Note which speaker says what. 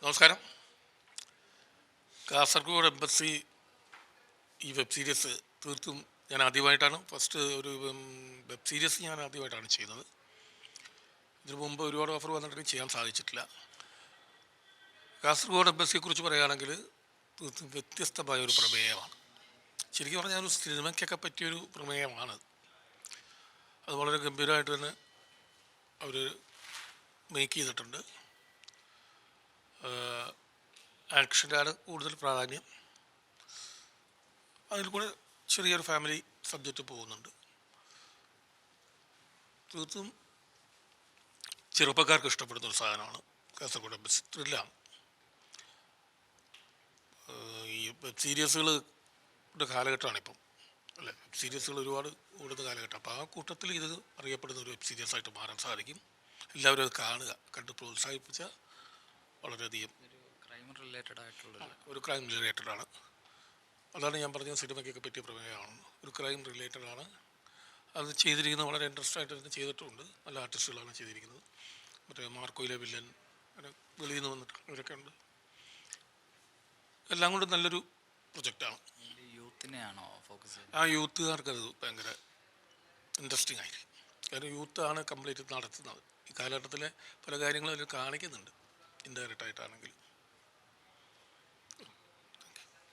Speaker 1: നമസ്കാരം. കാസർഗോഡ് എംബസി ഈ web series തീർത്തും ഞാൻ ആദ്യമായിട്ടാണ് ഒരു വെബ് സീരീസ് ഞാൻ ആദ്യമായിട്ടാണ് ചെയ്യുന്നത്. ഇതിനു മുമ്പ് ഒരുപാട് ഓഫർ വന്നിട്ടും ചെയ്യാൻ സാധിച്ചിട്ടില്ല. കാസർഗോഡ് എംബസിയെക്കുറിച്ച് പറയുകയാണെങ്കിൽ തീർത്തും വ്യത്യസ്തമായ ഒരു പ്രമേയമാണ്. ശരിക്കും പറഞ്ഞാൽ ഒരു സിനിമയ്ക്കൊക്കെ പറ്റിയൊരു പ്രമേയമാണ്. അത് വളരെ ഗംഭീരമായിട്ട് തന്നെ അവർ മേക്ക് ചെയ്തിട്ടുണ്ട്. ആക്ഷനാണ് കൂടുതൽ പ്രാധാന്യം. അതിൽ കൂടെ ചെറിയൊരു ഫാമിലി സബ്ജക്റ്റ് പോകുന്നുണ്ട്. തീർത്തും ചെറുപ്പക്കാർക്ക് ഇഷ്ടപ്പെടുന്ന ഒരു സാധനമാണ് കാസർഗോഡ് എംബസി. ത്രില്ലാണ്. ഈ വെബ് സീരീസുകളുടെ കാലഘട്ടമാണിപ്പം, അല്ലേ? വെബ് സീരീസുകൾ ഒരുപാട് കൂടുന്ന കാലഘട്ടം. അപ്പോൾ ആ കൂട്ടത്തിൽ ഇത് അറിയപ്പെടുന്ന ഒരു വെബ് സീരീസ് ആയിട്ട് മാറാൻ സാധിക്കും. എല്ലാവരും അത് കാണുക, കണ്ട് പ്രോത്സാഹിപ്പിച്ചാൽ വളരെയധികം ഒരു ക്രൈം റിലേറ്റഡാണ്. അതാണ് ഞാൻ പറഞ്ഞത്, സിനിമയ്ക്കൊക്കെ പറ്റിയ പ്രമേയമാണ്. ഒരു ക്രൈം റിലേറ്റഡാണ്. അത് ചെയ്തിരിക്കുന്നത് വളരെ ഇൻട്രസ്റ്റ് ആയിട്ട് തന്നെ ചെയ്തിട്ടുമുണ്ട്. നല്ല ആർട്ടിസ്റ്റുകളാണ് ചെയ്തിരിക്കുന്നത്. മറ്റേ മാർക്കോയിലെ വില്ലൻ, അങ്ങനെ വെളിയിൽ നിന്ന് വന്നിട്ട് ഇവരൊക്കെ ഉണ്ട്. എല്ലാം കൊണ്ടും നല്ലൊരു പ്രൊജക്റ്റാണ്.
Speaker 2: യൂത്തിനെയാണോ ഫോക്കസ്?
Speaker 1: ആ യൂത്തുകാർക്കത് ഭയങ്കര ഇൻട്രസ്റ്റിംഗ് ആയിരിക്കും. കാരണം യൂത്താണ് കംപ്ലീറ്റ് നടത്തുന്നത്. ഈ കാലഘട്ടത്തിലെ പല കാര്യങ്ങളും അതിൽ കാണിക്കുന്നുണ്ട്, ഇൻഡയറക്റ്റായിട്ടാണെങ്കിലും.